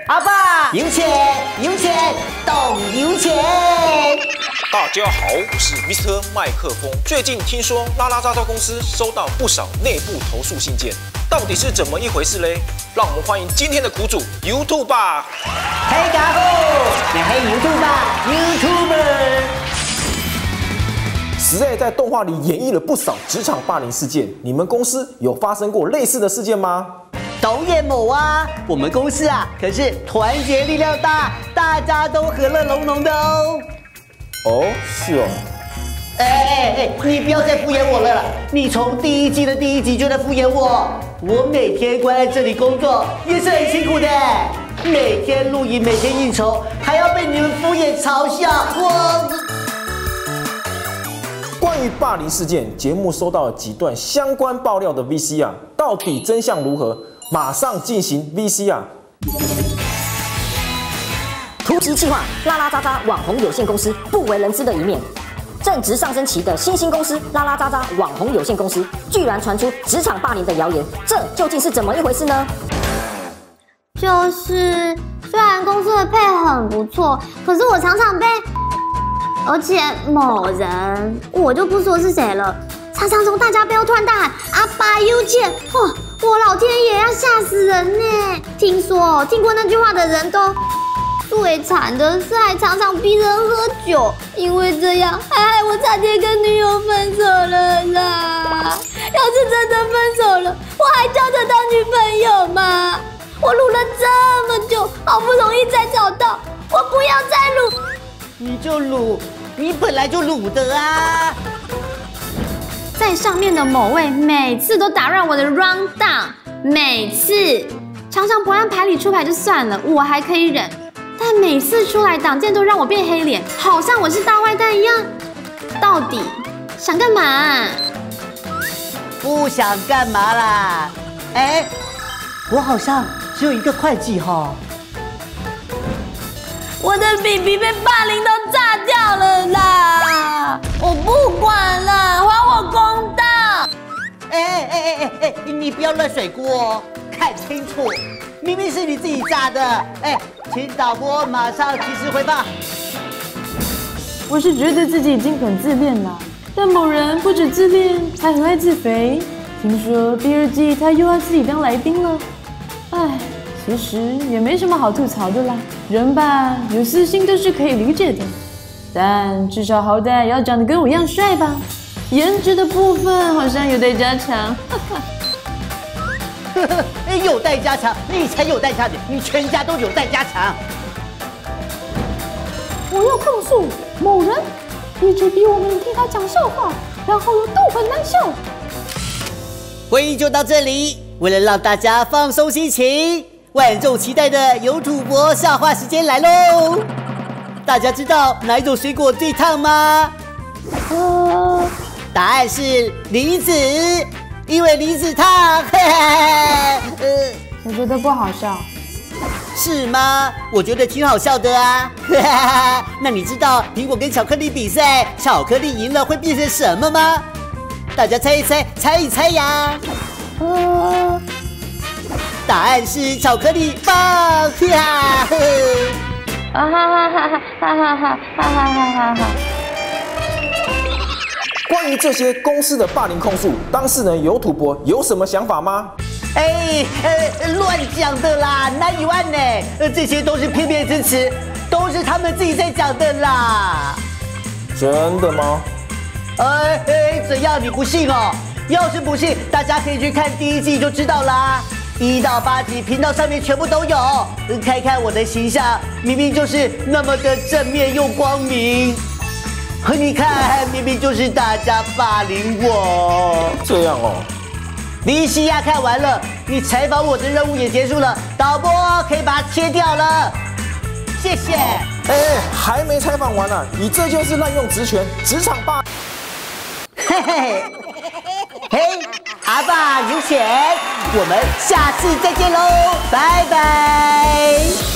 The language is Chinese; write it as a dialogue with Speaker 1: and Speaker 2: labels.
Speaker 1: 阿爸，有钱，懂有钱。
Speaker 2: 大家好，我是 Mr. 麦克风。最近听说拉拉杂杂公司收到不少内部投诉信件，到底是怎么一回事嘞？让我们欢迎今天的苦主 YouTube 吧。
Speaker 1: 大家好，我是 YouTuber。
Speaker 2: 实在在动画里演绎了不少职场霸凌事件，你们公司有发生过类似的事件吗？
Speaker 1: 导演某啊，我们公司啊可是团结力量大，大家都和乐融融的哦。
Speaker 2: 哦，是哦。
Speaker 1: 你不要再敷衍我了啦！你从第一季的第1集就在敷衍我。我每天关在这里工作也是很辛苦的，每天录影，每天应酬，还要被你们敷衍嘲笑。
Speaker 2: 关于霸凌事件，节目收到了几段相关爆料的 VCR， 到底真相如何？马上进行 VCR。
Speaker 3: 突袭计划，拉拉杂杂网红有限公司不为人知的一面。正值上升期的新兴公司拉拉杂杂网红有限公司，居然传出职场霸凌的谣言，这究竟是怎么一回事呢？
Speaker 4: 就是虽然公司的配很不错，可是我常常被，而且某人我就不说是谁了，常常从大家背后突然大喊阿爸有钱，我老天爷要吓死人呢！听过那句话的人都。最惨的是还常常逼人喝酒，因为这样还害我差点跟女友分手了啦！要是真的分手了，我还叫她当女朋友吗？我撸了这么久，好不容易才找到，我不要再撸！
Speaker 1: 你就撸，你本来就撸的啊！
Speaker 4: 在上面的某位每次都打乱我的 round down， 每次常常不按牌理出牌就算了，我还可以忍。但每次出来挡箭都让我变黑脸，好像我是大坏蛋一样。到底想干嘛？
Speaker 1: 不想干嘛啦？我好像只有一个会计哈。
Speaker 4: 我的笔笔被霸凌都炸掉了啦！我不管了，还我公道！
Speaker 1: 你不要乱甩锅哦，看清楚。明明是你自己炸的，请导播马上及时回放。
Speaker 5: 我是觉得自己已经很自恋了，但某人不止自恋，还很爱自肥。听说第2季他又要自己当来宾了，其实也没什么好吐槽的啦。人吧，有私心都是可以理解的，但至少好歹也要长得跟我一样帅吧。颜值的部分好像有待加强。
Speaker 1: 有待加强，你才有待加强，你全家都有待加强。
Speaker 5: 我要控诉某人一直逼我们替他讲笑话，然后又都很难笑。
Speaker 1: 会议就到这里，为了让大家放松心情，万众期待的有土博笑话时间来喽！大家知道哪一种水果最烫吗？答案是梨子。因为梨子烫，
Speaker 5: 我觉得不好笑，
Speaker 1: 是吗？我觉得挺好笑的啊，那你知道苹果跟巧克力比赛，巧克力赢了会变成什么吗？大家猜一猜呀！答案是巧克力棒！
Speaker 2: 关于这些公司的霸凌控诉，当事人有土博有什么想法吗？
Speaker 1: 乱讲的啦，哪有案呢？这些都是片面之词，都是他们自己在讲的啦。
Speaker 2: 真的吗？
Speaker 1: 怎样你不信哦？要是不信，大家可以去看第1季就知道啦。1到8集频道上面全部都有，看看我的形象，明明就是那么的正面又光明。你看，明明就是大家霸凌我。
Speaker 2: 这样哦。
Speaker 1: VCR看完了，你采访我的任务也结束了，导播可以把它切掉了。谢谢。
Speaker 2: 还没采访完呢，你这就是滥用职权，职场霸。
Speaker 1: 阿爸有钱，我们下次再见喽，拜拜。